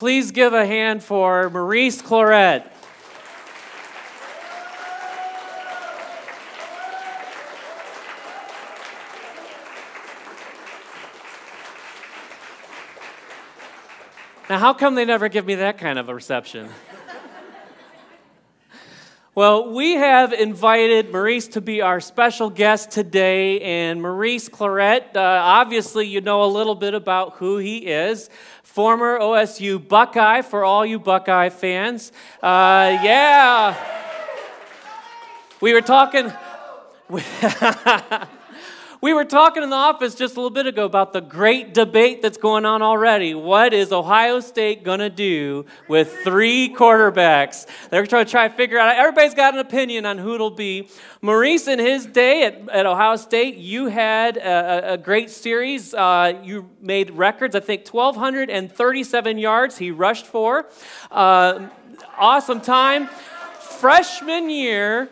Please give a hand for Maurice Clarett. Now, how come they never give me that kind of a reception? Well, we have invited Maurice to be our special guest today, and Maurice Clarett, obviously you know a little bit about who he is. Former OSU Buckeye, for all you Buckeye fans. Yeah. We were talking... We were talking in the office just a little bit ago about the great debate that's going on already. What is Ohio State going to do with 3 quarterbacks? They're trying to figure out. Everybody's got an opinion on who it'll be. Maurice, in his day at Ohio State, you had a great series. You made records. I think 1,237 yards he rushed for. Awesome time. Freshman year,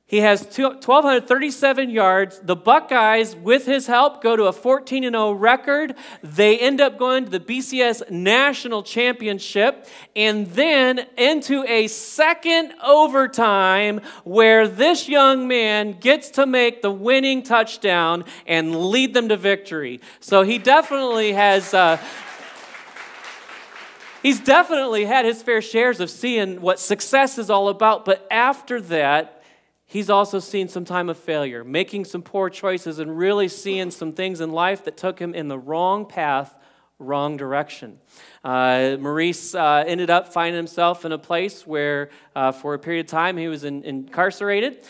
he has 1,237 yards. The Buckeyes, with his help, go to a 14-0 record. They end up going to the BCS National Championship and then into a second overtime where this young man gets to make the winning touchdown and lead them to victory. So he definitely has... He's definitely had his fair shares of seeing what success is all about, but after that, he's also seen some time of failure, making some poor choices and really seeing some things in life that took him in the wrong path, wrong direction. Maurice ended up finding himself in a place where for a period of time he was incarcerated.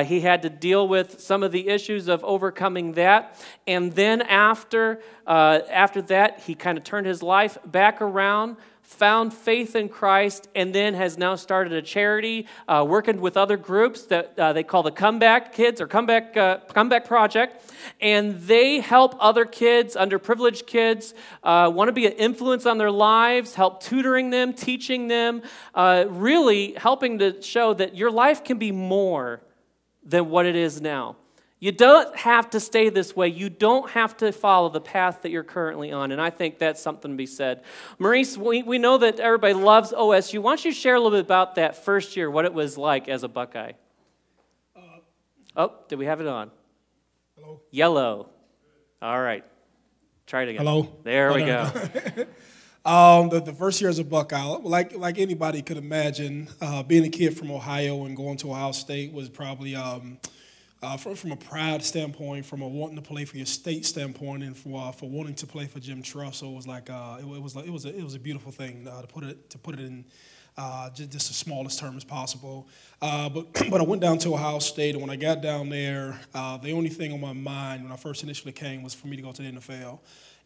He had to deal with some of the issues of overcoming that. And then after that, he kind of turned his life back around, found faith in Christ, and then has now started a charity working with other groups that they call the Comeback Kids or Comeback Project. And they help other kids, underprivileged kids, want to be an influence on their lives, help tutoring them, teaching them, really helping to show that your life can be more than what it is now. You don't have to stay this way. You don't have to follow the path that you're currently on, and I think that's something to be said. Maurice, we know that everybody loves OSU. Why don't you share a little bit about that first year, what it was like as a Buckeye? Did we have it on? Hello? Yellow. All right. Try it again. Hello? There we go. The first year as a Buckeye, like anybody could imagine, being a kid from Ohio and going to Ohio State was probably... from a pride standpoint, from a wanting to play for your state standpoint, and for wanting to play for Jim Trussell, it was like it was a beautiful thing to put it in just the smallest term as possible. But I went down to Ohio State, and when I got down there, the only thing on my mind when I first initially came was for me to go to the NFL.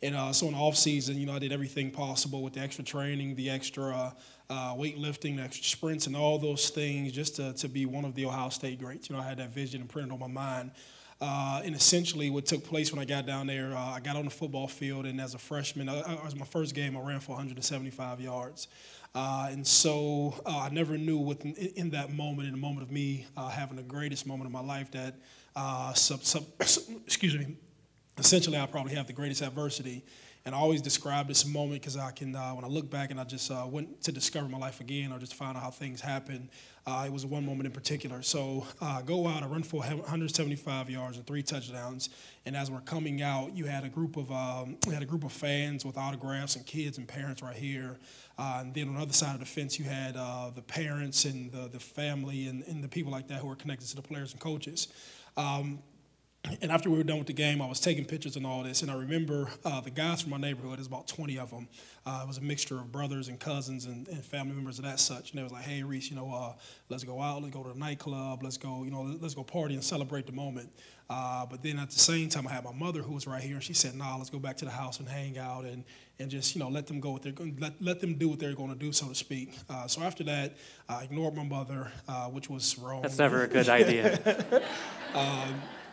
And so in the off season, I did everything possible with the extra training, the extra weightlifting, the extra sprints, and all those things just to be one of the Ohio State greats. I had that vision imprinted on my mind. And essentially what took place when I got down there, I got on the football field, and as a freshman, it was my first game, I ran for 175 yards. And so I never knew in that moment, in the moment of me having the greatest moment of my life, that, excuse me, essentially I probably have the greatest adversity. And I always describe this moment because I can, when I look back and I just went to discover my life again or just find out how things happen, it was one moment in particular. So I go out, I run for 175 yards and 3 touchdowns. And as we're coming out, you had a group of fans with autographs and kids and parents right here. And then on the other side of the fence, you had the parents and the family and the people like that who were connected to the players and coaches. And after we were done with the game, I was taking pictures and all this, and I remember the guys from my neighborhood, there's about 20 of them. It was a mixture of brothers and cousins and family members of that such. And they was like, hey, Reese, let's go out, let's go to the nightclub, let's go party and celebrate the moment. But then at the same time, I had my mother who was right here, and she said, nah, let's go back to the house and hang out and just, let them go let them do what they're going to do, so to speak. So after that, I ignored my mother, which was wrong. That's never a good idea.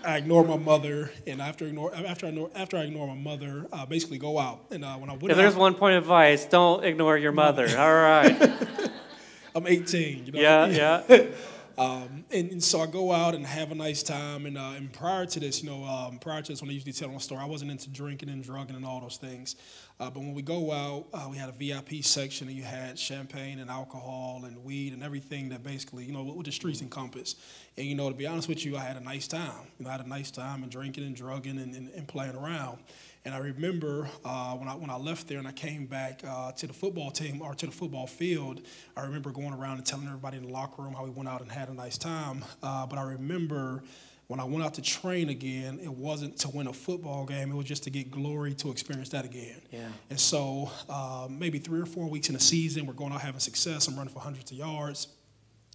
I ignored my mother, and after I ignore my mother, basically go out. And when I went if there's one point of advice, don't ignore your mother. All right. I'm 18. Yeah. And so I go out and have a nice time. And prior to this, when I usually tell my story, I wasn't into drinking and drugging and all those things. But when we go out, we had a VIP section, and you had champagne and alcohol and weed and everything that basically, what the streets encompass. And, to be honest with you, I had a nice time. I had a nice time and drinking and drugging and playing around. And I remember when I left there and I came back to the football team or to the football field, I remember going around and telling everybody in the locker room how we went out and had a nice time. But I remember when I went out to train again, it wasn't to win a football game. It was just to get glory to experience that again. Yeah. And so maybe 3 or 4 weeks in the season, we're going out having success. I'm running for hundreds of yards.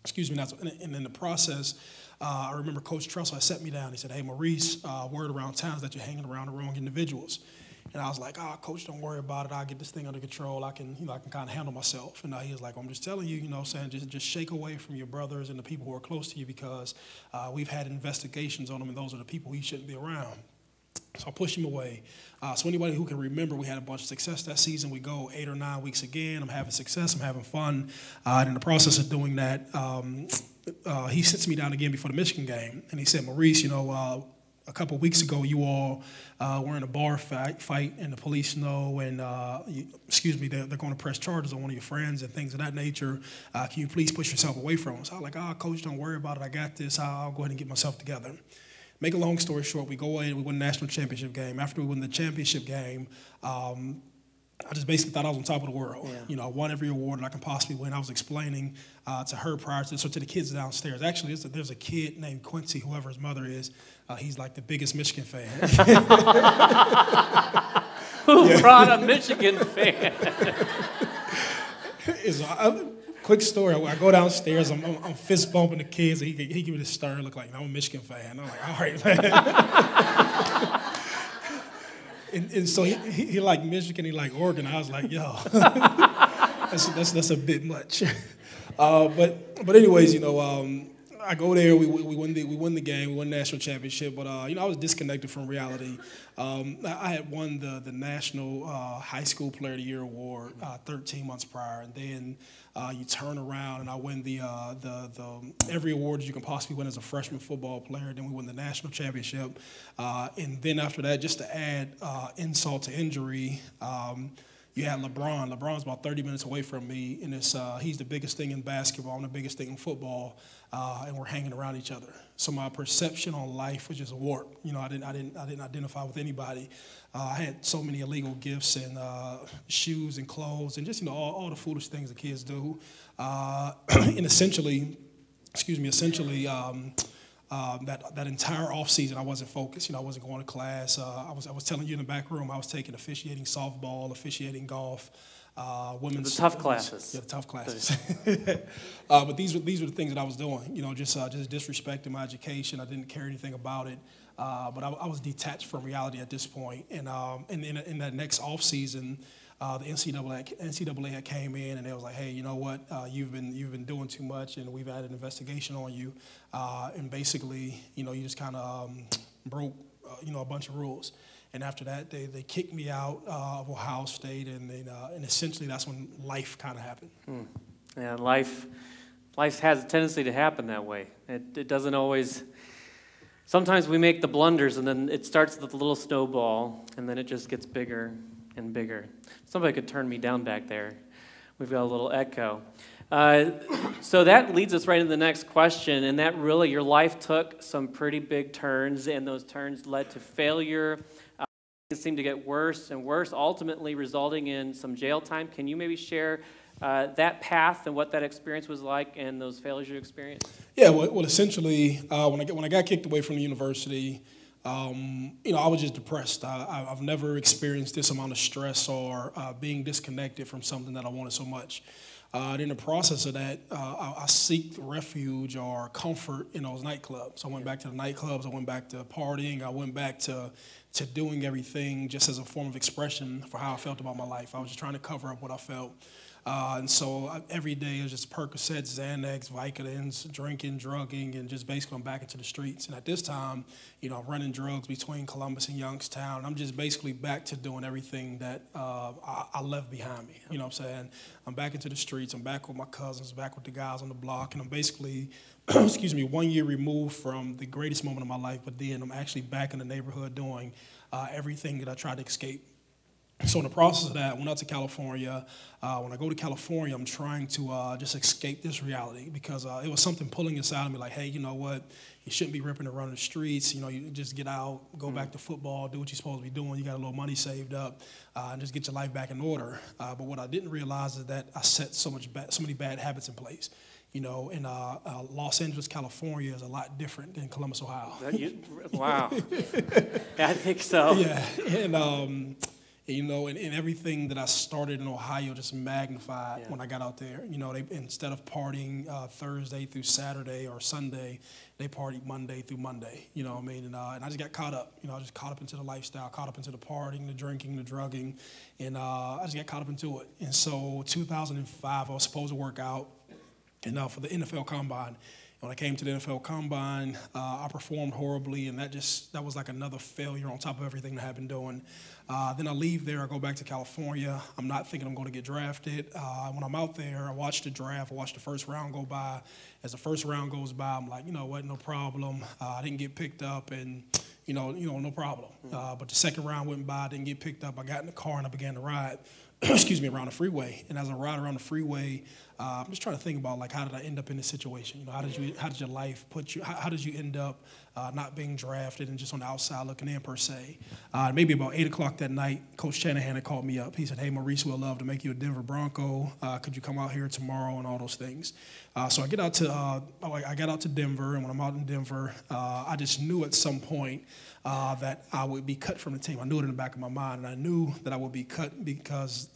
And in the process, I remember Coach Trussell had set me down. He said, "Hey, Maurice, word around town is that you're hanging around the wrong individuals." And I was like, Coach, don't worry about it. I'll get this thing under control. I can kind of handle myself. And he was like, I'm just telling you, just shake away from your brothers and the people who are close to you because we've had investigations on them, and those are the people you shouldn't be around. So I pushed him away. So anybody who can remember, we had a bunch of success that season. We go 8 or 9 weeks again. I'm having success. I'm having fun. And in the process of doing that, he sits me down again before the Michigan game. And he said, Maurice, a couple of weeks ago, you all were in a bar fight, and the police know, and they're going to press charges on one of your friends and things of that nature. Can you please push yourself away from us? I was like, Coach, don't worry about it. I got this. I'll go ahead and get myself together. Make a long story short, we go away and we win the national championship game. After we win the championship game, I just basically thought I was on top of the world. Yeah. I won every award that I can possibly win. I was explaining to her prior to this, or to the kids downstairs. Actually, there's a kid named Quincy, whoever his mother is. He's like the biggest Michigan fan. Who brought a Michigan fan? Quick story. I go downstairs. I'm fist bumping the kids. And he give me this stern look like, I'm a Michigan fan. I'm like, all right, man. And so he like Michigan, he like Oregon. I was like, yo, that's a bit much. But anyways, I go there. We win the game. We win the national championship. But I was disconnected from reality. I had won the national high school player of the year award 13 months prior, and then you turn around and I win the every award that you can possibly win as a freshman football player. Then we win the national championship, and then after that, just to add insult to injury. You had LeBron. LeBron's about 30 minutes away from me, and he's the biggest thing in basketball. I'm the biggest thing in football, and we're hanging around each other. So my perception on life was just warped. I didn't identify with anybody. I had so many illegal gifts and shoes and clothes and just all the foolish things the kids do. And essentially. That entire off season, I wasn't focused. I wasn't going to class. I was telling you in the back room, I was taking officiating softball, officiating golf, women's. The tough classes. Yeah, the tough classes. But these were the things that I was doing. Just disrespecting my education. I didn't care anything about it. But I was detached from reality at this point. And in that next off season. The NCAA had came in and they was like, hey, you know what? You've been doing too much, and we've had an investigation on you. And basically, you just kind of broke, a bunch of rules. And after that, they kicked me out of Ohio State, and essentially that's when life kind of happened. Yeah, life has a tendency to happen that way. It doesn't always. Sometimes we make the blunders, and then it starts with a little snowball, and then it just gets bigger and bigger. Somebody could turn me down back there. We've got a little echo. So that leads us right into the next question, and that really, your life took some pretty big turns, and those turns led to failure. It seemed to get worse and worse, ultimately resulting in some jail time. Can you maybe share that path and what that experience was like and those failures you experienced? Yeah, well essentially, when I got kicked away from the university, I was just depressed. I've never experienced this amount of stress or being disconnected from something that I wanted so much. In the process of that, I seeked refuge or comfort in those nightclubs. I went back to the nightclubs. I went back to partying. I went back to to doing everything just as a form of expression for how I felt about my life. I was just trying to cover up what I felt. And so every day it was just Percocets, Xanax, Vicodins, drinking, drugging, and just basically I'm back into the streets. And at this time, I'm running drugs between Columbus and Youngstown. I'm just basically back to doing everything that I left behind me. You know what I'm saying? I'm back into the streets. I'm back with my cousins, back with the guys on the block. And I'm basically, 1 year removed from the greatest moment of my life. But then I'm actually back in the neighborhood doing everything that I tried to escape. So in the process of that, I went out to California. When I go to California, I'm trying to just escape this reality because it was something pulling inside of me like, hey, you know what? You shouldn't be ripping and running the streets. You just get out, go back to football, do what you're supposed to be doing. You got a little money saved up, and just get your life back in order. But what I didn't realize is that I set so many bad habits in place. In Los Angeles, California is a lot different than Columbus, Ohio. Wow. Yeah, I think so. Yeah, and everything that I started in Ohio just magnified when I got out there. They instead of partying Thursday through Saturday or Sunday, they partied Monday through Monday. You know what I mean? And I just got caught up. I just caught up into the lifestyle, caught up into the partying, the drinking, the drugging, and I just got caught up into it. And so 2005, I was supposed to work out, and for the NFL Combine. When I came to the NFL Combine, I performed horribly, and that was like another failure on top of everything that I had been doing. Then I leave there, I go back to California. I'm not thinking I'm going to get drafted. When I'm out there, I watch the draft, I watch the first round go by. As the first round goes by, I'm like, you know what, no problem. I didn't get picked up, and no problem. But the second round went by, I didn't get picked up. I got in the car and I began to ride. Around the freeway. And as I ride around the freeway, I'm just trying to think about, like, how did I end up in this situation? How did your life put you, how did you end up not being drafted and just on the outside looking in, per se? Maybe about 8 o'clock that night, Coach Shanahan had called me up. He said, hey, Maurice, we'd love to make you a Denver Bronco. Could you come out here tomorrow and all those things? So I got out to Denver, and when I'm out in Denver, I just knew at some point that I would be cut from the team. I knew it in the back of my mind, and I knew that I would be cut because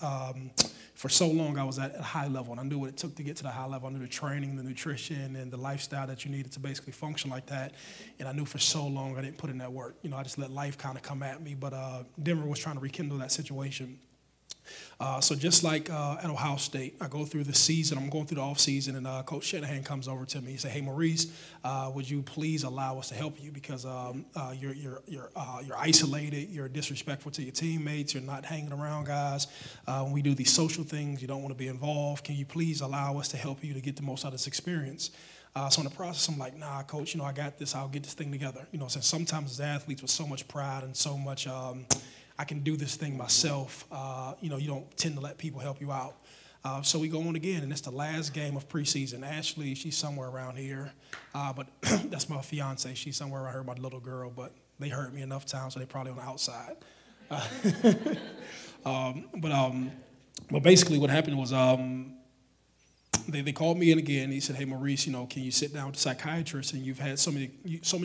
for so long I was at a high level, and I knew what it took to get to the high level. I knew the training, the nutrition, and the lifestyle that you needed to basically function like that, and I knew for so long I didn't put in that work. I just let life kind of come at me, but Denver was trying to rekindle that situation. So just like at Ohio State, I go through the season. I'm going through the off season, and Coach Shanahan comes over to me. He said, "Hey, Maurice, would you please allow us to help you because you're isolated. You're disrespectful to your teammates. You're not hanging around guys. When we do these social things, you don't want to be involved. Can you please allow us to help you to get the most out of this experience?" So in the process, I'm like, "Nah, Coach. I got this. I'll get this thing together." Since sometimes as athletes with so much pride and so much. I can do this thing myself. You don't tend to let people help you out. So we go on again, and it's the last game of preseason. Ashley, she's somewhere around here, but that's my fiance. She's somewhere around here, my little girl, but they hurt me enough times, so they're probably on the outside. But basically what happened was they called me in again. He said, "Hey, Maurice, can you sit down with the psychiatrist, and you've had so many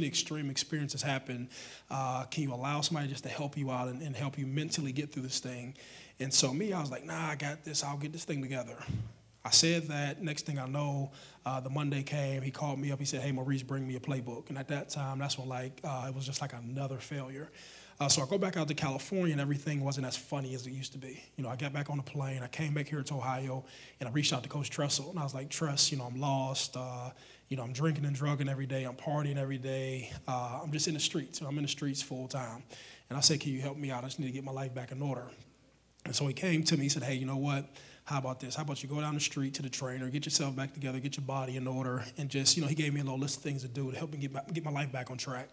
extreme experiences happen. Can you allow somebody just to help you out and help you mentally get through this thing?" And so I was like, "Nah, I got this. I'll get this thing together." I said that. Next thing I know, the Monday came. He called me up. He said, "Hey, Maurice, bring me a playbook." And at that time, that's when it was just like another failure. So I go back out to California, and everything wasn't as funny as it used to be. I got back on the plane. I came back here to Ohio, and I reached out to Coach Tressel, and I was like, "Tress, I'm lost. I'm drinking and drugging every day. I'm partying every day. I'm just in the streets. I'm in the streets full time." And I said, "Can you help me out? I just need to get my life back in order." And so he came to me. He said, "Hey, you know what? How about this? How about you go down the street to the trainer, get yourself back together, get your body in order, and just, he gave me a little list of things to do to help me get my life back on track."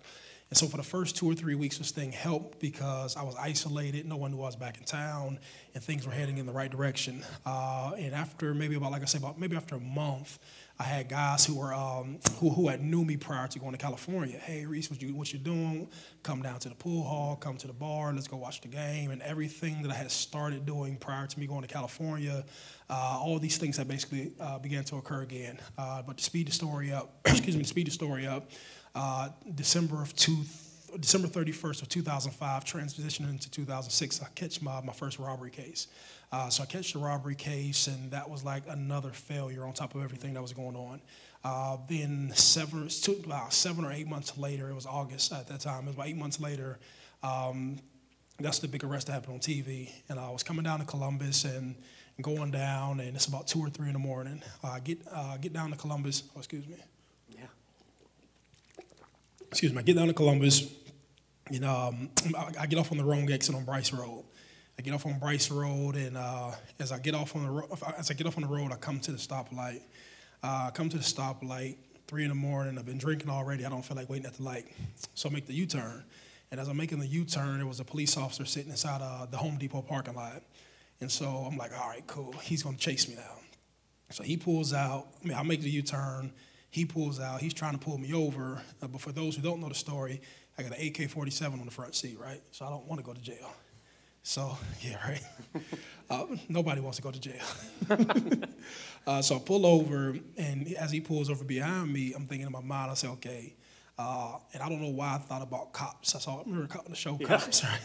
And so for the first 2 or 3 weeks, this thing helped because I was isolated. No one knew I was back in town, and things were heading in the right direction. And after maybe after a month, I had guys who were who had knew me prior to going to California. "Hey, Reese, what you doing? Come down to the pool hall, come to the bar, let's go watch the game." And everything that I had started doing prior to me going to California, all these things had basically began to occur again. But to speed the story up, December 31st of 2005, transitioning into 2006, I catch my first robbery case. So I catch the robbery case, and that was like another failure on top of everything that was going on. Then 7 or 8 months later, it was August at that time, it was about 8 months later, That's the big arrest that happened on TV. And I was coming down to Columbus and going down, and it's about 2 or 3 in the morning. I get down to Columbus. Oh, excuse me. Yeah. Excuse me. I get down to Columbus, and I get off on the wrong exit on Bryce Road. I get off on Bryce Road, and as I get off on the road, I come to the stoplight. 3 in the morning. I've been drinking already. I don't feel like waiting at the light, so I make the U-turn. And as I'm making the U-turn, there was a police officer sitting inside the Home Depot parking lot. And so I'm like, all right, cool. He's going to chase me now. So he pulls out. I make the U-turn. He pulls out. He's trying to pull me over. But for those who don't know the story, I got an AK-47 on the front seat, right? So I don't want to go to jail. So, yeah, right? Nobody wants to go to jail. So I pull over, and as he pulls over behind me, I'm thinking in my mind, I say, okay. And I don't know why I thought about Cops. I remember the show Cops, right?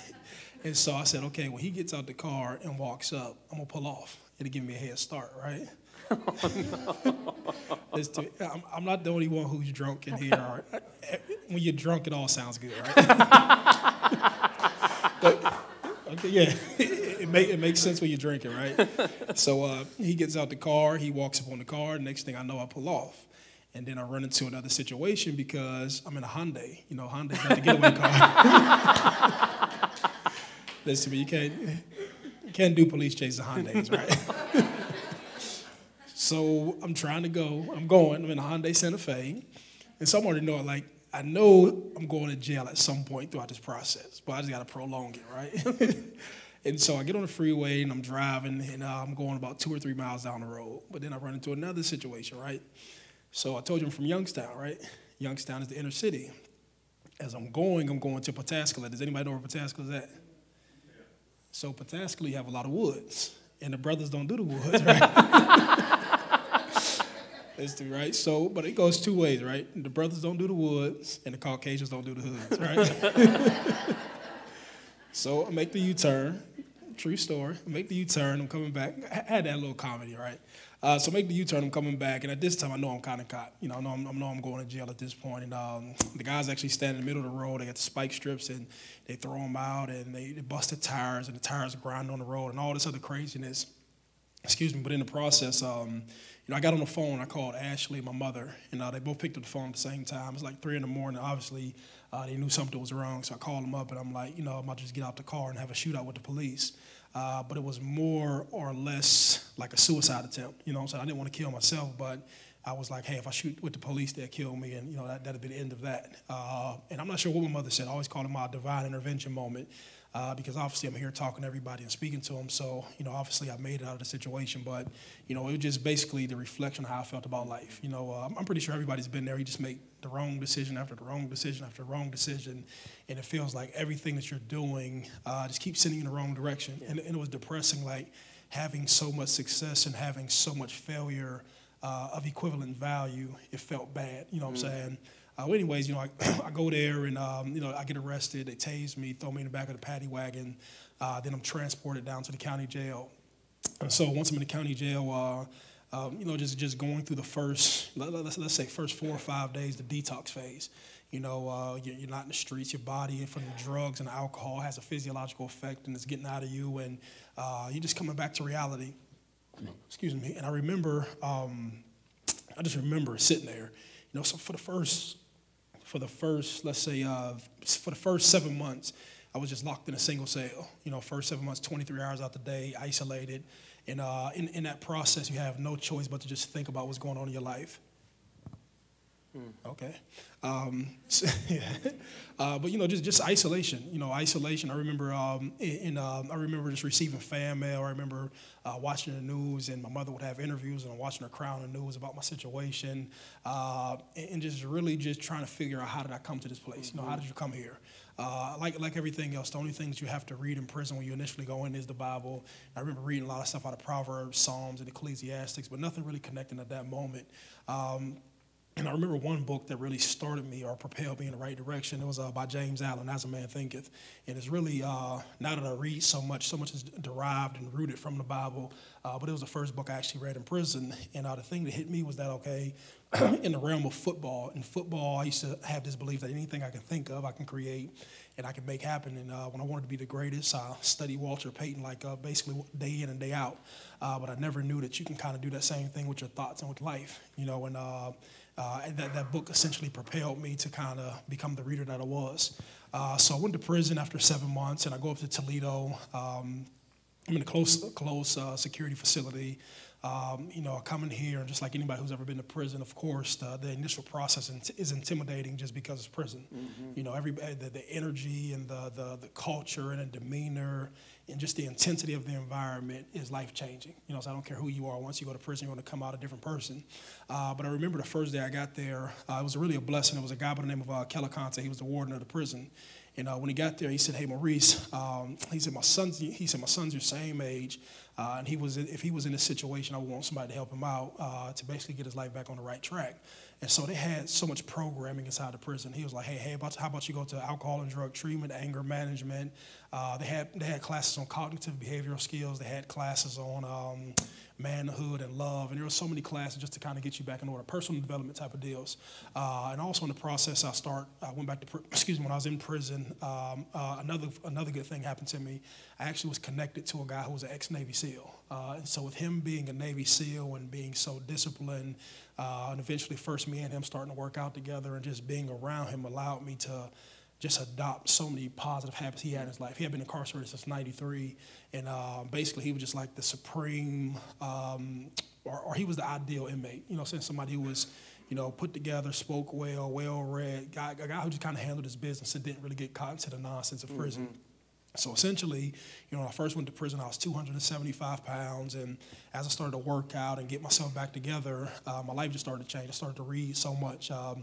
And so I said, okay, when he gets out the car and walks up, I'm going to pull off. It'll give me a head start, right? Oh, no. I'm not the only one who's drunk in here. When you're drunk, it all sounds good, right? But, okay, yeah, it makes sense when you're drinking, right? So he gets out the car. He walks up on the car. Next thing I know, I pull off. And then I run into another situation because I'm in a Hyundai. You know, Hyundai's not the getaway car. Listen to me, you can't do police chases in Hyundais, right? So I'm trying to go. I'm in a Hyundai Santa Fe. And so I'm already know, like, I know I'm going to jail at some point throughout this process, but I just got to prolong it, right? And so I get on the freeway, and I'm driving, and I'm going about 2 or 3 miles down the road. But then I run into another situation, right? So I told you I'm from Youngstown, right? Youngstown is the inner city. As I'm going to Pataskala. Does anybody know where Pataskala is at? So Pataskala, you have a lot of woods, and the brothers don't do the woods, right? That's true, right? So, but it goes 2 ways, right? The brothers don't do the woods, and the Caucasians don't do the hoods, right? So I make the U-turn. True story. I make the U-turn. I'm coming back. I had that little comedy, right? So I make the U-turn. I'm coming back, and at this time, I know I'm kind of caught. You know, I know I'm going to jail at this point. And the guys actually stand in the middle of the road. They got the spike strips, and they throw them out, and they bust the tires, and the tires grind on the road, and all this other craziness. Excuse me. But in the process, I got on the phone. I called Ashley, my mother, and they both picked up the phone at the same time. It was like 3 in the morning. Obviously, they knew something was wrong, so I called them up, and I'm like, I'm about to just get out the car and have a shootout with the police. But it was more or less like a suicide attempt. You know what I'm saying? I didn't want to kill myself, but I was like, hey, if I shoot with the police, they'll kill me, and that'd be the end of that. And I'm not sure what my mother said. I always call it my divine intervention moment. Because obviously I'm here talking to everybody and speaking to them. So, obviously I made it out of the situation. But, it was just basically the reflection of how I felt about life. I'm pretty sure everybody's been there. You just make the wrong decision after the wrong decision after the wrong decision. And it feels like everything that you're doing just keeps sending you in the wrong direction. And it was depressing, like having so much success and having so much failure of equivalent value. It felt bad, you know what I'm saying? Well, anyways, I go there and, I get arrested. They tase me, throw me in the back of the paddy wagon. Then I'm transported down to the county jail. And so once I'm in the county jail, just going through the first, let's say first 4 or 5 days, the detox phase. You're not in the streets. Your body from the drugs and the alcohol has a physiological effect, and it's getting out of you, and you're just coming back to reality. Excuse me. And I remember, I just remember sitting there. So for the first, let's say, for the first 7 months, I was just locked in a single cell. First 7 months, 23 hours out the day, isolated. And in that process, you have no choice but to just think about what's going on in your life. Okay. But just isolation. Isolation. I remember, I remember just receiving fan mail. I remember watching the news, and my mother would have interviews, and I'm watching her crown the news about my situation, and just really just trying to figure out how did I come to this place. How did you come here? Like everything else, the only things you have to read in prison when you initially go in is the Bible. I remember reading a lot of stuff out of Proverbs, Psalms, and Ecclesiastics, but nothing really connecting at that moment. And I remember one book that really started me or propelled me in the right direction. It was by James Allen, As a Man Thinketh. And it's really, now that I read so much is derived and rooted from the Bible. But it was the first book I actually read in prison. And the thing that hit me was that, okay, in the realm of football, I used to have this belief that anything I can think of, I can create and I can make happen. And when I wanted to be the greatest, I studied Walter Payton basically day in and day out. But I never knew that you can kind of do that same thing with your thoughts and with life, you know, and that book essentially propelled me to kind of become the reader that I was. So I went to prison after 7 months, and I go up to Toledo. I'm in a close security facility. I come in here, and just like anybody who's ever been to prison, of course, the initial process is intimidating just because it's prison. Mm-hmm. You know, everybody, the energy and the culture and the demeanor and just the intensity of the environment is life-changing. You know, so I don't care who you are. Once you go to prison, you're going to come out a different person. But I remember the first day I got there, it was really a blessing. It was a guy by the name of Kelliconte. He was the warden of the prison. And when he got there, he said, "Hey, Maurice," he said, my son's your same age, and if he was in this situation, I would want somebody to help him out to basically get his life back on the right track. And so they had so much programming inside the prison. He was like, "Hey, how about you go to alcohol and drug treatment, anger management?" They had classes on cognitive behavioral skills. They had classes on manhood and love, and there were so many classes just to kind of get you back in order, personal development type of deals. And also in the process, I went back to, when I was in prison, another good thing happened to me. I actually was connected to a guy who was an ex-Navy SEAL. And so with him being a Navy SEAL and being so disciplined, and eventually first me and him starting to work out together and just being around him allowed me to just adopt so many positive habits he had in his life. He had been incarcerated since '93, and basically he was just like the supreme, or he was the ideal inmate. You know, saying somebody who was, you know, put together, spoke well, well-read, a guy who just kind of handled his business and didn't really get caught into the nonsense of prison. Mm-hmm. So essentially, you know, when I first went to prison, I was 275 pounds, and as I started to work out and get myself back together, my life just started to change. I started to read so much. I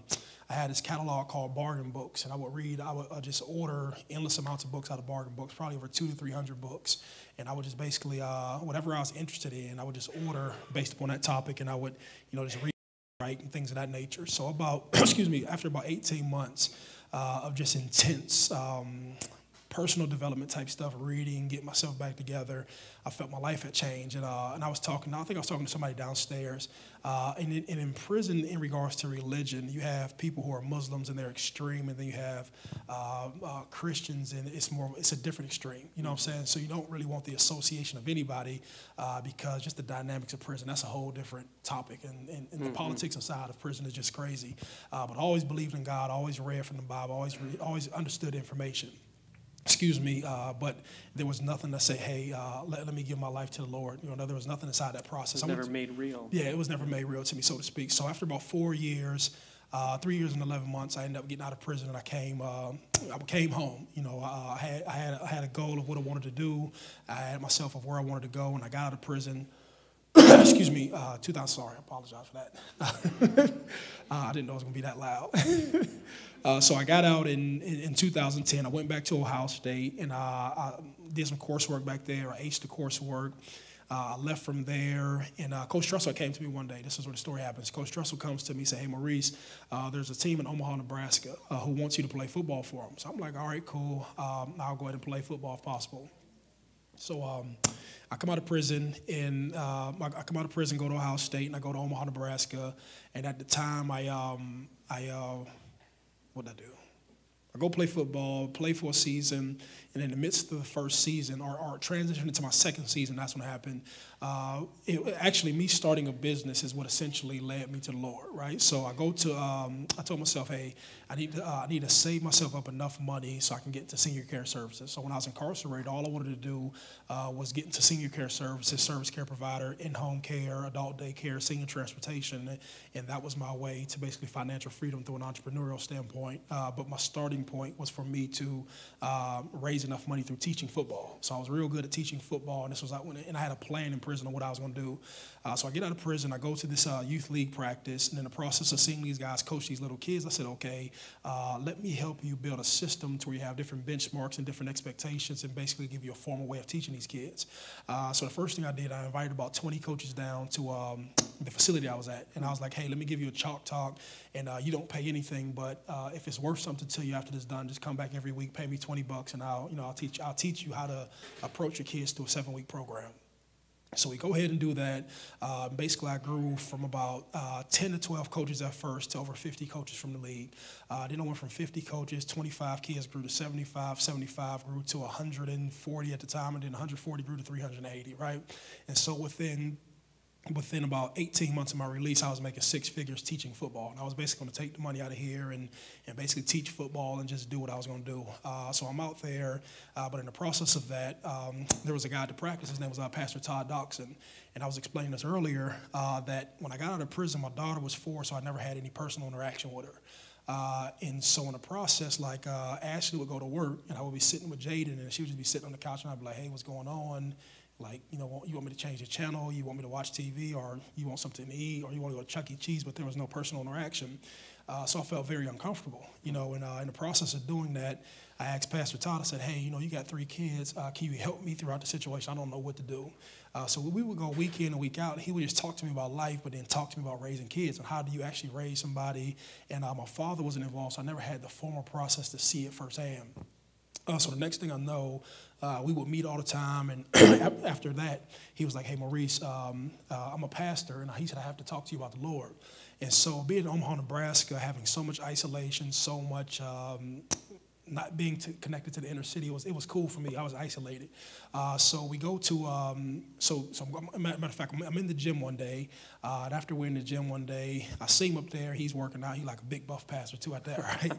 had this catalog called Bargain Books, and I would just order endless amounts of books out of Bargain Books, probably over 200 to 300 books, and I would just basically, whatever I was interested in, I would just order based upon that topic, and I would, you know, just read, right, and things of that nature. So after about 18 months of just intense personal development type stuff, reading, getting myself back together, I felt my life had changed. And I think I was talking to somebody downstairs. And in prison, in regards to religion, you have people who are Muslims and they're extreme, and then you have Christians, and it's a different extreme. You know what I'm saying? So you don't really want the association of anybody because just the dynamics of prison, that's a whole different topic. And mm-hmm. the politics inside of prison is just crazy. But I always believed in God, always read from the Bible, always understood information. But there was nothing to say, hey, let me give my life to the Lord. You know, there was nothing inside that process. It was never made real. Yeah, it was never made real to me, so to speak. So after about 4 years, 3 years and 11 months, I ended up getting out of prison, and I came home. You know, I had a goal of what I wanted to do. I had myself of where I wanted to go, and I got out of prison. Excuse me, 2000, sorry, I apologize for that. I didn't know it was going to be that loud. So I got out in 2010. I went back to Ohio State, and I did some coursework back there. I aced the coursework. I left from there, and Coach Trussell came to me one day. This is where the story happens. Coach Trussell comes to me and says, "Hey, Maurice, there's a team in Omaha, Nebraska, who wants you to play football for them." So I'm like, all right, cool. I'll go ahead and play football if possible. So I come out of prison, and go to Ohio State, and I go to Omaha, Nebraska. And at the time, what did I do? I go play football, play for a season, and in the midst of the first season, or transition into my second season, that's when it happened. Actually, me starting a business is what essentially led me to the Lord, right? So I told myself, hey, I need to save myself up enough money so I can get into senior care services. So when I was incarcerated, all I wanted to do was get into senior care services, service care provider, in-home care, adult daycare, senior transportation, and that was my way to basically financial freedom through an entrepreneurial standpoint. But my starting point was for me to raise enough money through teaching football. So I was real good at teaching football, and this was and I had a plan in prison on what I was going to do. So I get out of prison, I go to this youth league practice, and in the process of seeing these guys coach these little kids, I said, okay, let me help you build a system to where you have different benchmarks and different expectations and basically give you a formal way of teaching these kids. So the first thing I did, I invited about 20 coaches down to the facility I was at. And I was like, hey, let me give you a chalk talk, and you don't pay anything, but if it's worth something to you after this done, just come back every week, pay me $20, and I'll teach you how to approach your kids through a 7-week program. So we go ahead and do that. Basically, I grew from about 10 to 12 coaches at first to over 50 coaches from the league. Then I went from 50 coaches, 25 kids grew to 75, 75 grew to 140 at the time, and then 140 grew to 380, right? And so within about 18 months of my release, I was making 6 figures teaching football. And I was basically going to take the money out of here and basically teach football and just do what I was going to do. So I'm out there, but in the process of that, there was a guy at the practice. His name was Pastor Todd Doxson. And I was explaining this earlier, that when I got out of prison, my daughter was 4, so I never had any personal interaction with her. And so in the process, like Ashley would go to work, and I would be sitting with Jaden, and she would just be sitting on the couch, and I'd be like, hey, what's going on? Like, you want me to change the channel? You want me to watch TV? Or you want something to eat? Or you want to go to Chuck E. Cheese? But there was no personal interaction. So I felt very uncomfortable, and in the process of doing that, I asked Pastor Todd, I said, hey, you got 3 kids. Can you help me throughout the situation? I don't know what to do. So we would go week in and week out. He would just talk to me about life, but then talk to me about raising kids and how do you actually raise somebody. And my father wasn't involved, so I never had the formal process to see it firsthand. So the next thing I know, we would meet all the time, and after that, he was like, hey, Maurice, I'm a pastor, and he said, I have to talk to you about the Lord. And so being in Omaha, Nebraska, having so much isolation, so much not being connected to the inner city, it was cool for me. I was isolated. So we go to, matter of fact, I'm in the gym one day, and after we're in the gym one day, I see him up there. He's working out. He's like a big buff pastor too out there, right?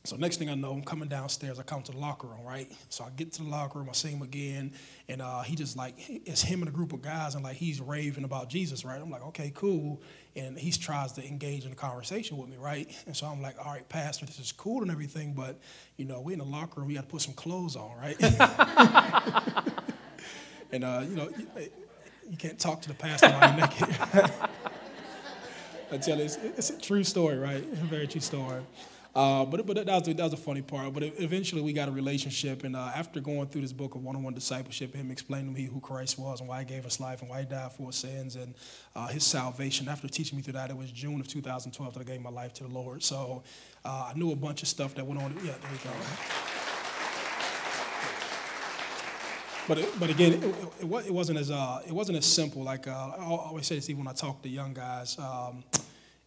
So next thing I know, I'm coming downstairs. I come to the locker room, right? So I get to the locker room. I see him again, and he just it's him and a group of guys, and he's raving about Jesus, right? I'm like, okay, cool. And he tries to engage in a conversation with me, right? And so I'm like, all right, Pastor, this is cool and everything, but we're in the locker room. We got to put some clothes on, right? And you can't talk to the pastor while you're naked. I tell you, it's a true story, right? A very true story. But that was a funny part. But eventually we got a relationship, and after going through this book of one-on-one discipleship, him explaining to me who Christ was and why he gave us life and why he died for our sins and his salvation. After teaching me through that, it was June of 2012 that I gave my life to the Lord. So I knew a bunch of stuff that went on. Yeah, there we go. But again, it wasn't as simple. Like I always say this even when I talk to young guys.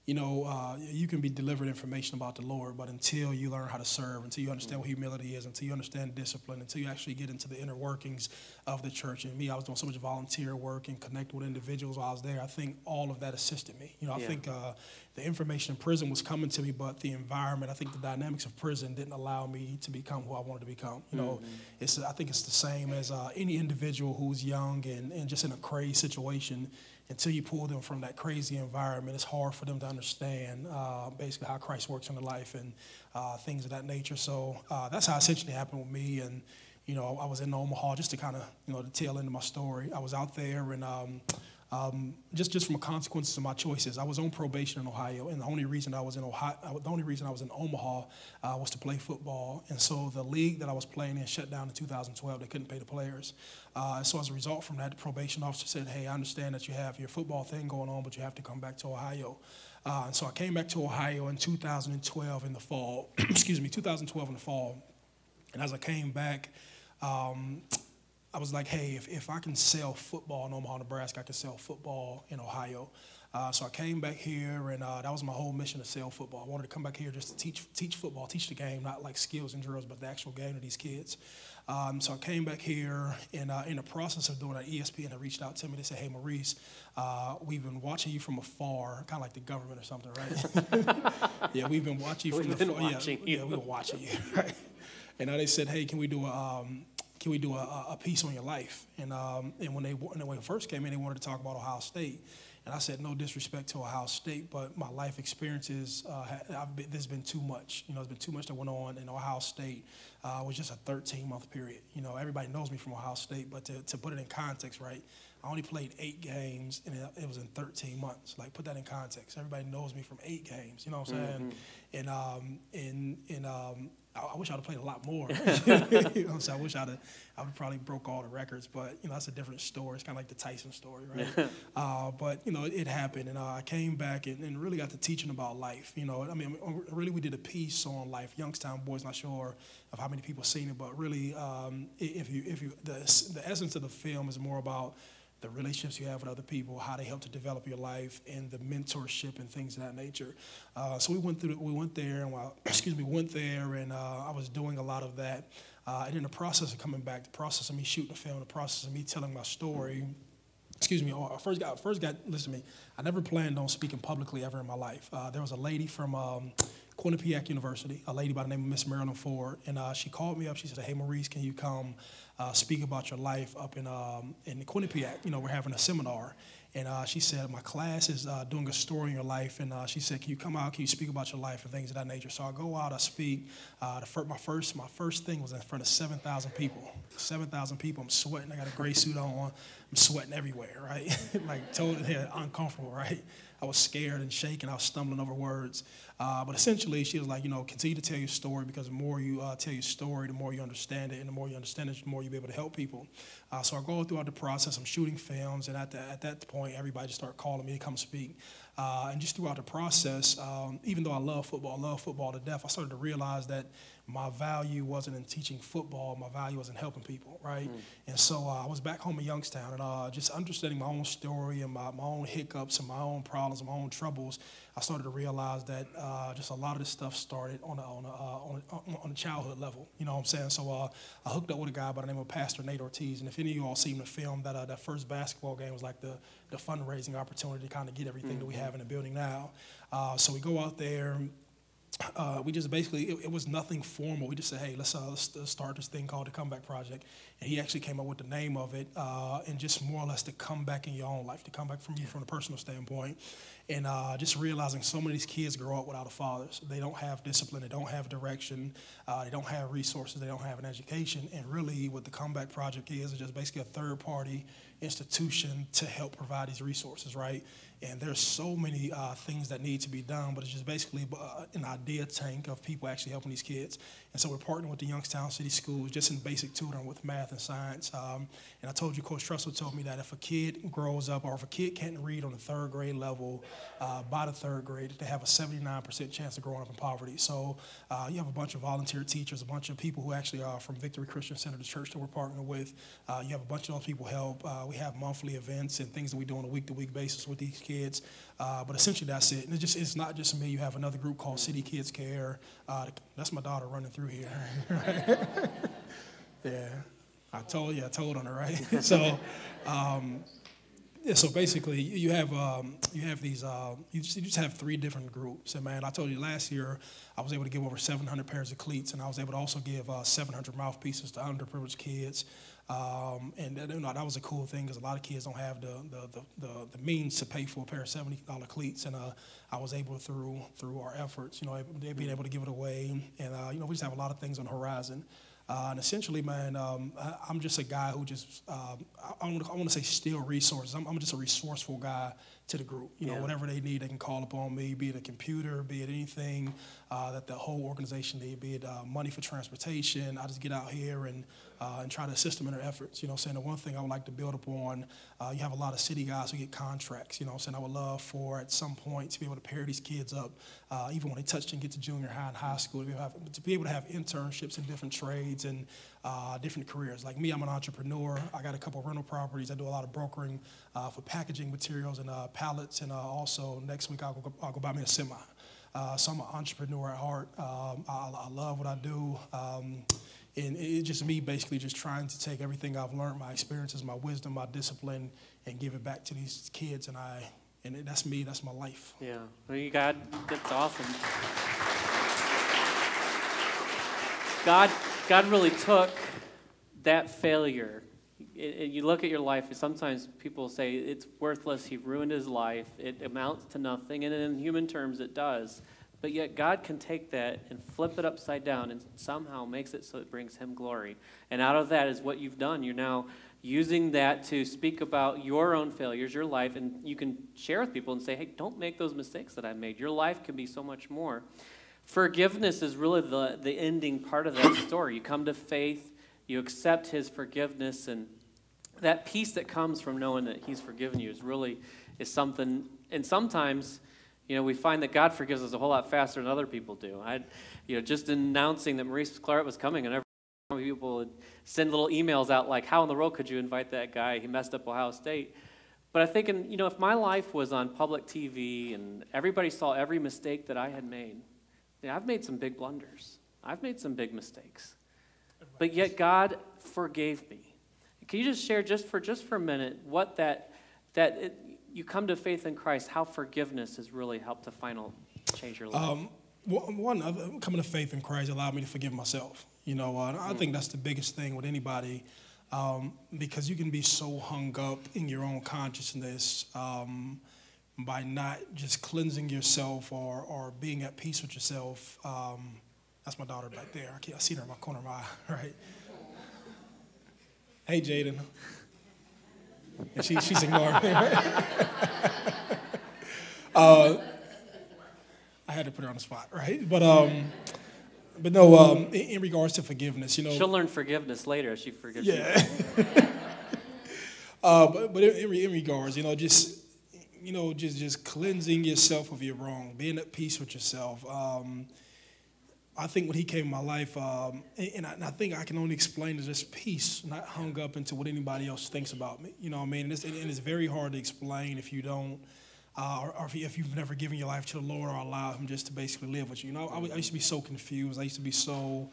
You can be delivered information about the Lord, but until you learn how to serve, until you understand what humility is, until you understand discipline, until you actually get into the inner workings of the church. And me, I was doing so much volunteer work and connecting with individuals while I was there. I think all of that assisted me. I think the information in prison was coming to me, but the environment, I think the dynamics of prison didn't allow me to become who I wanted to become. I think it's the same as any individual who's young and just in a crazy situation. Until you pull them from that crazy environment, it's hard for them to understand basically how Christ works in their life and things of that nature. So that's how essentially happened with me. And, I was in Omaha just to kind of, the tail end of my story. I was out there and just from the consequences of my choices. I was on probation in Ohio, and the only reason I was in Omaha was to play football. And so the league that I was playing in shut down in 2012. They couldn't pay the players. So as a result from that, the probation officer said, hey, I understand that you have your football thing going on, but you have to come back to Ohio. And so I came back to Ohio in 2012 in the fall. 2012 in the fall. And as I came back, I was like, hey, if I can sell football in Omaha, Nebraska, I can sell football in Ohio. So I came back here, and that was my whole mission, to sell football. I wanted to come back here just to teach football, teach the game, not like skills and drills, but the actual game to these kids. So I came back here, and in the process of doing that, ESPN had reached out to me. They said, hey, Maurice, we've been watching you from afar, kind of like the government or something, right? Yeah, we've been watching you from afar. Yeah, we've been watching you, right? And now they said, hey, can we do a piece on your life? And when they first came in, they wanted to talk about Ohio State. And I said, no disrespect to Ohio State, but my life experiences, there's been too much. There's been too much that went on in Ohio State. It was just a 13-month period. Everybody knows me from Ohio State, but to put it in context, right, I only played 8 games, and it was in 13 months. Like, put that in context. Everybody knows me from 8 games, you know what I'm saying? And I wish I'd have played a lot more. You know, so I wish I would probably broke all the records, but that's a different story. It's kind of like the Tyson story, right? But it happened, and I came back and really got to teaching about life. Really we did a piece on life. Youngstown Boys, not sure of how many people have seen it, but really, the essence of the film is more about the relationships you have with other people, how they help to develop your life, and the mentorship and things of that nature. So we went there, and I was doing a lot of that. And in the process of coming back, the process of me shooting the film, the process of me telling my story, I first got, listen to me, I never planned on speaking publicly ever in my life. There was a lady from Quinnipiac University, a lady by the name of Miss Marilyn Ford, and she called me up. She said, "Hey, Maurice, can you come speak about your life up in Quinnipiac? We're having a seminar." And she said, "My class is doing a story in your life." And she said, "Can you come out? Can you speak about your life and things of that nature?" So I go out, I speak. My first thing was in front of 7,000 people. 7,000 people. I'm sweating. I got a gray suit on. I'm sweating everywhere, right? Like totally uncomfortable, right? I was scared and shaking. I was stumbling over words. But essentially, she was like, continue to tell your story, because the more you tell your story, the more you understand it. And the more you understand it, the more you'll be able to help people. So I go throughout the process. I'm shooting films. And at that point, everybody just started calling me to come speak. And just throughout the process, even though I love football to death, I started to realize that my value wasn't in teaching football. My value was in helping people, right? And so I was back home in Youngstown, and just understanding my own story and my own hiccups and my own problems and my own troubles, I started to realize that just a lot of this stuff started on a childhood level. You know what I'm saying? So I hooked up with a guy by the name of Pastor Nate Ortiz, and if any of you all seen the film, that first basketball game was like the fundraising opportunity to kind of get everything that we have in the building now. So we go out there. We just basically, it was nothing formal. We just said, "Hey, let's start this thing called the Comeback Project." And he actually came up with the name of it, and just more or less to come back in your own life, to come back from you from a personal standpoint. And just realizing so many of these kids grow up without a father. So they don't have discipline, they don't have direction, they don't have resources, they don't have an education. And really what the Comeback Project is just basically a third-party institution to help provide these resources, right? And there's so many things that need to be done, but it's just basically an idea tank of people actually helping these kids. And so we're partnering with the Youngstown City Schools just in basic tutoring with math and science. And I told you, Coach Trussell told me that if a kid grows up, or if a kid can't read on the third grade level by the third grade, they have a 79% chance of growing up in poverty. So you have a bunch of volunteer teachers, a bunch of people who actually are from Victory Christian Center, the church that we're partnering with. You have a bunch of those people help. We have monthly events and things that we do on a week-to-week basis with these kids. But essentially that's it. And it's not just me. You have another group called City Kids Care. That's my daughter running through here. Yeah, I told on her, right? So, so basically you have these you just have three different groups. And man, I told you last year I was able to give over 700 pairs of cleats, and I was able to also give 700 mouthpieces to underprivileged kids. And that was a cool thing, because a lot of kids don't have the means to pay for a pair of $70 cleats, and I was able through our efforts, being able to give it away, and we just have a lot of things on the horizon. And essentially, man, I'm just a guy who just I want to say steal resources. I'm just a resourceful guy to the group. Whatever they need, they can call upon me, be it a computer, be it anything that the whole organization need, be it money for transportation. I just get out here and try to assist them in their efforts. The one thing I would like to build upon, you have a lot of city guys who get contracts. I would love for at some point to be able to pair these kids up, even when they touch and get to junior high and high school, to be able to have internships in different trades and different careers. Like me, I'm an entrepreneur. I got a couple of rental properties. I do a lot of brokering for packaging materials and pallets, and also next week I'll go buy me a semi. So I'm an entrepreneur at heart. I love what I do. And it's just me basically just trying to take everything I've learned, my experiences, my wisdom, my discipline, and give it back to these kids. And that's me. That's my life. Yeah. Well, God, that's awesome. God really took that failure. You look at your life, and sometimes people say it's worthless. He ruined his life. It amounts to nothing. And in human terms, it does. But yet God can take that and flip it upside down and somehow makes it so it brings him glory. And out of that is what you've done. You're now using that to speak about your own failures, your life, and you can share with people and say, hey, don't make those mistakes that I made. Your life can be so much more. Forgiveness is really the ending part of that story. You come to faith, you accept his forgiveness, and that peace that comes from knowing that he's forgiven you is something. And sometimes, we find that God forgives us a whole lot faster than other people do. Just announcing that Maurice Clarett was coming, and people would send little emails out like, how in the world could you invite that guy? He messed up Ohio State. But I'm thinking, if my life was on public TV and everybody saw every mistake that I had made, I've made some big blunders. I've made some big mistakes. But yet God forgave me. Can you just share just for a minute what you come to faith in Christ, how forgiveness has really helped to change your life? Coming to faith in Christ allowed me to forgive myself. I think that's the biggest thing with anybody, because you can be so hung up in your own consciousness by not just cleansing yourself or being at peace with yourself. That's my daughter back there. I see her in my corner of my eye, right? Hey, Jaden. And she's ignoring me, right? I had to put her on the spot, right? But no, in regards to forgiveness, She'll learn forgiveness later as she forgives you. But in regards, just cleansing yourself of your wrong, being at peace with yourself. I think when he came in my life, and I think I can only explain as just peace, not hung up into what anybody else thinks about me. You know what I mean? And it's very hard to explain if you don't, or if you've never given your life to the Lord or allowed him just to basically live with you. I used to be so confused. I used to be so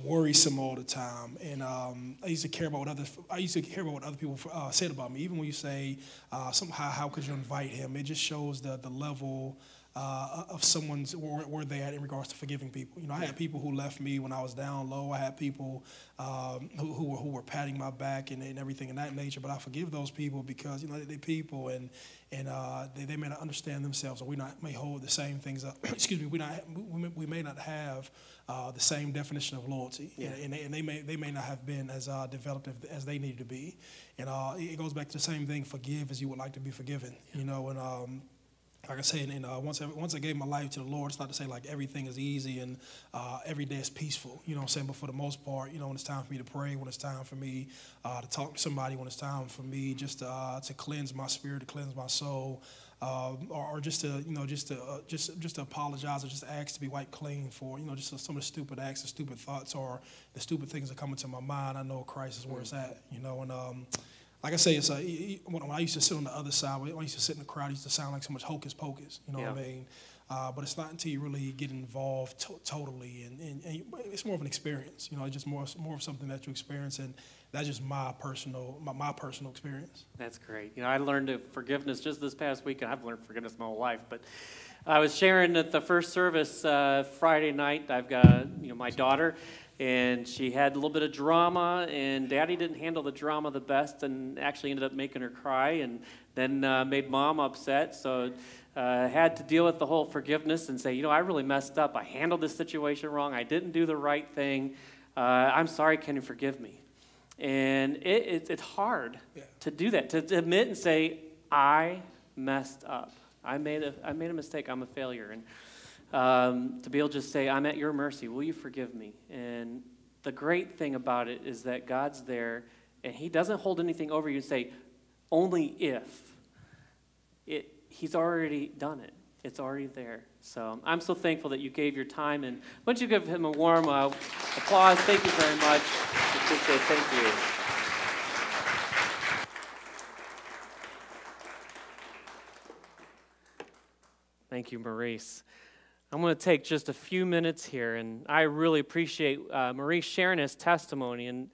worrisome all the time, and I used to care about what other people said about me. Even when you say somehow, how could you invite him? It just shows the level of someone's where they at in regards to forgiving people. I had people who left me when I was down low. I had people who were patting my back and everything in that nature. But I forgive those people because they're people and they may not understand themselves, or we may hold the same things up. Excuse me. We may not have the same definition of loyalty, and they may not have been as developed as they need to be. And it goes back to the same thing: forgive as you would like to be forgiven. Like I said, and once I gave my life to the Lord, it's not to say like everything is easy and every day is peaceful, you know what I'm saying? But for the most part, when it's time for me to pray, when it's time for me to talk to somebody, when it's time for me just to cleanse my spirit, to cleanse my soul, or just to apologize or just ask to be wiped clean for, just some of the stupid acts, the stupid thoughts, or the stupid things that come into my mind. I know Christ is where it's at, and like I say, it's when I used to sit on the other side, when I used to sit in the crowd, it used to sound like so much hocus pocus, what I mean? But it's not until you really get involved totally, and it's more of an experience, it's just more of something that you experience, and that's just my personal experience. That's great. I learned forgiveness just this past week, and I've learned forgiveness my whole life, but I was sharing at the first service Friday night. I've got my daughter, and she had a little bit of drama, and Daddy didn't handle the drama the best and actually ended up making her cry, and then made Mom upset. So I had to deal with the whole forgiveness and say, I really messed up. I handled this situation wrong. I didn't do the right thing. I'm sorry. Can you forgive me? And it's hard to do that, to admit and say, I messed up. I made a mistake. I'm a failure. And to be able to just say, I'm at your mercy. Will you forgive me? And the great thing about it is that God's there, and he doesn't hold anything over you and say, only if. He's already done it. It's already there. So I'm so thankful that you gave your time. And why don't you give him a warm applause? Thank you very much. Thank you. Thank you, Maurice. I'm going to take just a few minutes here, and I really appreciate Maurice sharing his testimony. And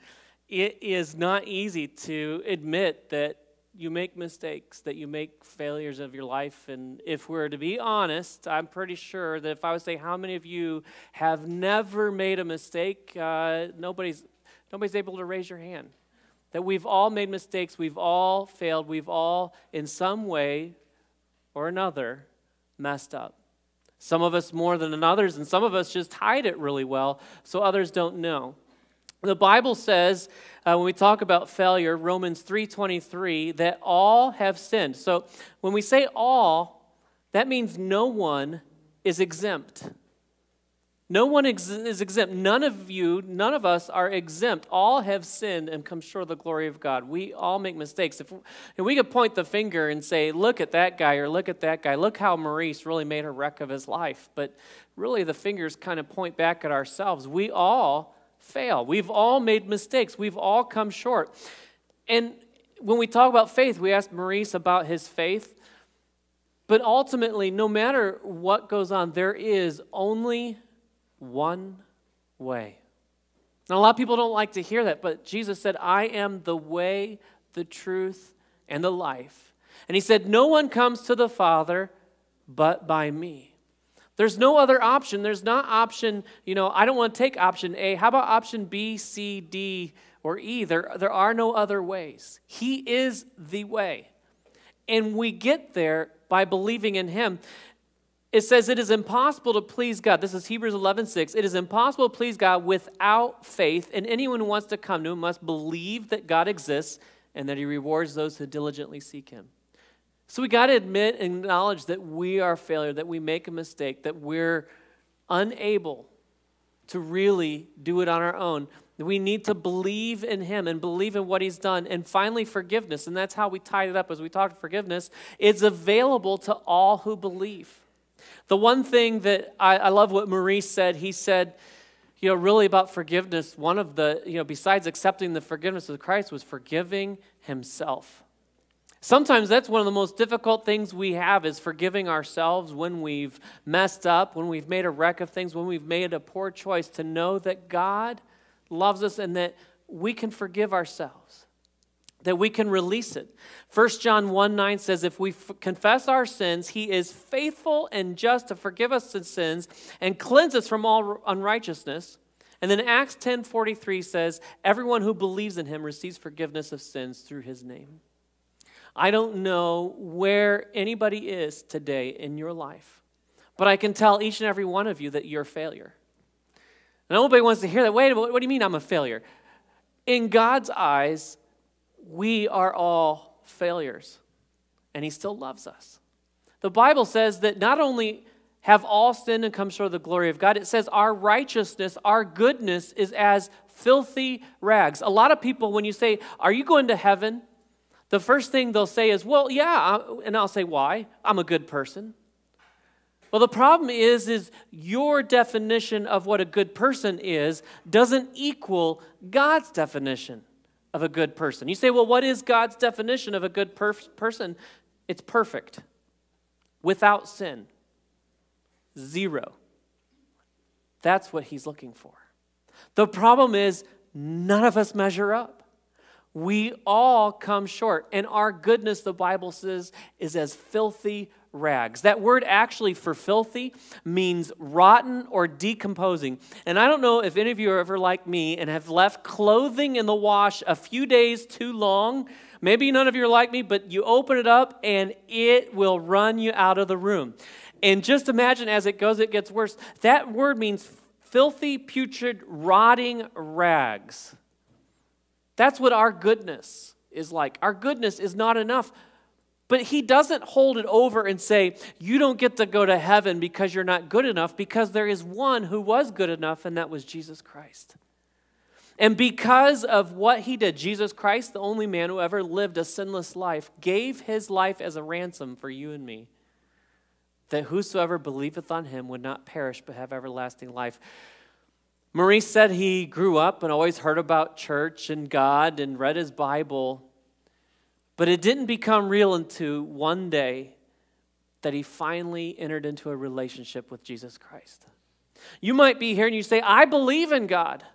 it is not easy to admit that you make mistakes, that you make failures of your life. And if we're to be honest, I'm pretty sure that if I would say how many of you have never made a mistake, nobody's able to raise your hand. That we've all made mistakes, we've all failed, we've all in some way or another messed up. Some of us more than others, and some of us just hide it really well so others don't know. The Bible says, when we talk about failure, Romans 3:23, that all have sinned. So when we say all, that means no one is exempt. No one is exempt. None of us are exempt. All have sinned and come short of the glory of God. We all make mistakes. And we could point the finger and say, look at that guy or look at that guy. Look how Maurice really made a wreck of his life. But really the fingers kind of point back at ourselves. We all fail. We've all made mistakes. We've all come short. And when we talk about faith, we asked Maurice about his faith. But ultimately, no matter what goes on, there is only one way. Now, a lot of people don't like to hear that, but Jesus said, I am the way, the truth, and the life. And he said, no one comes to the Father but by me. There's no other option. There's not option, I don't want to take option A. How about option B, C, D, or E? There are no other ways. He is the way. And we get there by believing in him. It says it is impossible to please God. This is Hebrews 11:6. It is impossible to please God without faith, and anyone who wants to come to him must believe that God exists and that he rewards those who diligently seek him. So we got to admit and acknowledge that we are a failure, that we make a mistake, that we're unable to really do it on our own. We need to believe in him and believe in what he's done. And finally, forgiveness, and that's how we tied it up as we talked forgiveness, is available to all who believe. The one thing that I love what Maurice said, he said, really about forgiveness, one of the, besides accepting the forgiveness of Christ, was forgiving himself. Sometimes that's one of the most difficult things we have is forgiving ourselves when we've messed up, when we've made a wreck of things, when we've made a poor choice, to know that God loves us and that we can forgive ourselves, that we can release it. 1 John 1:9 says, if we confess our sins, he is faithful and just to forgive us of sins and cleanse us from all unrighteousness. And then Acts 10:43 says, everyone who believes in him receives forgiveness of sins through his name. I don't know where anybody is today in your life, but I can tell each and every one of you that you're a failure. And nobody wants to hear that. Wait, what do you mean I'm a failure? In God's eyes, we are all failures, and he still loves us. The Bible says that not only have all sinned and come short of the glory of God, it says our righteousness, our goodness is as filthy rags. A lot of people, when you say, are you going to heaven? The first thing they'll say is, well, yeah, and I'll say, why? I'm a good person. Well, the problem is your definition of what a good person is doesn't equal God's definition of a good person. You say, well, what is God's definition of a good person? It's perfect, without sin, 0. That's what he's looking for. The problem is none of us measure up. We all come short, and our goodness, the Bible says, is as filthy rags. That word actually for filthy means rotten or decomposing. And I don't know if any of you are ever like me and have left clothing in the wash a few days too long. Maybe none of you are like me, but you open it up and it will run you out of the room. And just imagine as it goes, it gets worse. That word means filthy, putrid, rotting rags. That's what our goodness is like. Our goodness is not enough. But he doesn't hold it over and say, you don't get to go to heaven because you're not good enough, because there is one who was good enough, and that was Jesus Christ. And because of what he did, Jesus Christ, the only man who ever lived a sinless life, gave his life as a ransom for you and me, that whosoever believeth on him would not perish but have everlasting life. Maurice said he grew up and always heard about church and God and read his Bible, but it didn't become real until one day that he finally entered into a relationship with Jesus Christ. You might be here and you say, I believe in God,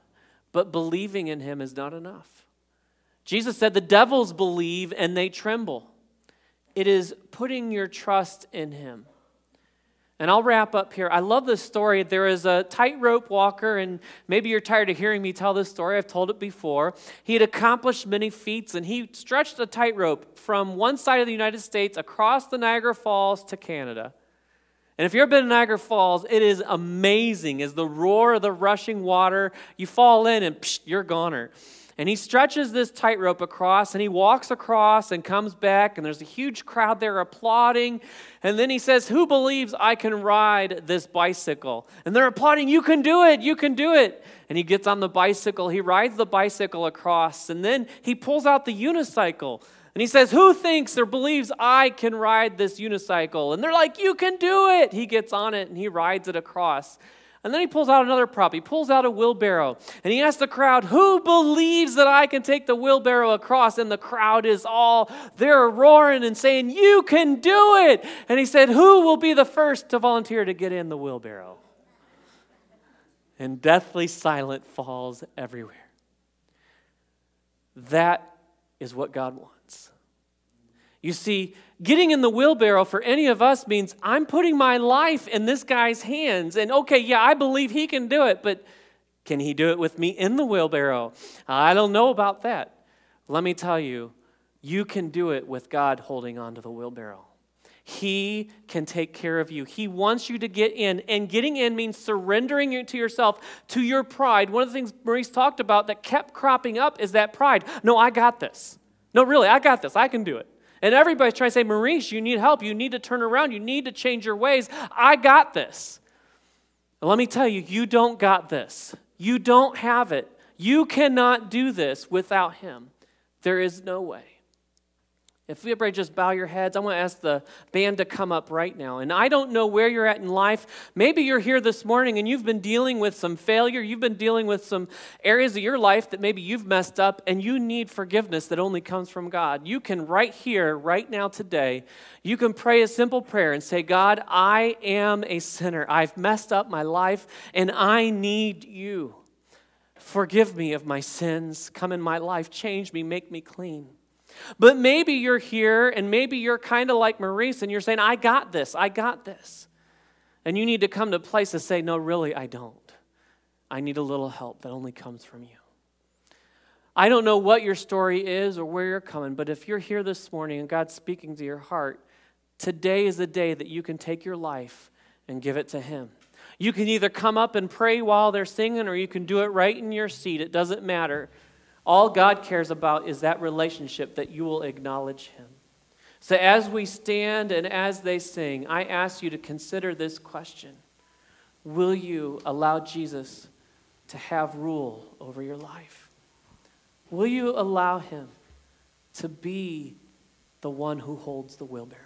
but believing in him is not enough. Jesus said the devils believe and they tremble. It is putting your trust in him. And I'll wrap up here. I love this story. There is a tightrope walker, and maybe you're tired of hearing me tell this story. I've told it before. He had accomplished many feats, and he stretched a tightrope from one side of the United States across the Niagara Falls to Canada. And if you've ever been to Niagara Falls, it is amazing. As the roar of the rushing water, you fall in and psh, you're goner. And he stretches this tightrope across, and he walks across and comes back, and there's a huge crowd there applauding. And then he says, who believes I can ride this bicycle? And they're applauding, you can do it, you can do it. And he gets on the bicycle, he rides the bicycle across, and then he pulls out the unicycle. And he says, who thinks or believes I can ride this unicycle? And they're like, you can do it. He gets on it, and he rides it across. And then he pulls out another prop. He pulls out a wheelbarrow. And he asks the crowd, who believes that I can take the wheelbarrow across? And the crowd is all, they're roaring and saying, you can do it. And he said, who will be the first to volunteer to get in the wheelbarrow? And deathly silence falls everywhere. That is what God wants. You see, getting in the wheelbarrow for any of us means I'm putting my life in this guy's hands. And okay, yeah, I believe he can do it, but can he do it with me in the wheelbarrow? I don't know about that. Let me tell you, you can do it with God holding onto the wheelbarrow. He can take care of you. He wants you to get in, and getting in means surrendering it to yourself, to your pride. One of the things Maurice talked about that kept cropping up is that pride. No, I got this. No, really, I got this. I can do it. And everybody's trying to say, Maurice, you need help. You need to turn around. You need to change your ways. I got this. And let me tell you, you don't got this. You don't have it. You cannot do this without him. There is no way. If we everybody just bow your heads, I want to ask the band to come up right now. And I don't know where you're at in life. Maybe you're here this morning and you've been dealing with some failure. You've been dealing with some areas of your life that maybe you've messed up, and you need forgiveness that only comes from God. You can right here, right now, today, you can pray a simple prayer and say, God, I am a sinner. I've messed up my life, and I need you. Forgive me of my sins. Come in my life. Change me. Make me clean. But maybe you're here, and maybe you're kind of like Maurice, and you're saying, I got this, I got this. And you need to come to a place to say, no, really, I don't. I need a little help that only comes from you. I don't know what your story is or where you're coming, but if you're here this morning and God's speaking to your heart, today is the day that you can take your life and give it to him. You can either come up and pray while they're singing, or you can do it right in your seat. It doesn't matter. All God cares about is that relationship, that you will acknowledge him. So as we stand and as they sing, I ask you to consider this question. Will you allow Jesus to have rule over your life? Will you allow him to be the one who holds the wheelbarrow?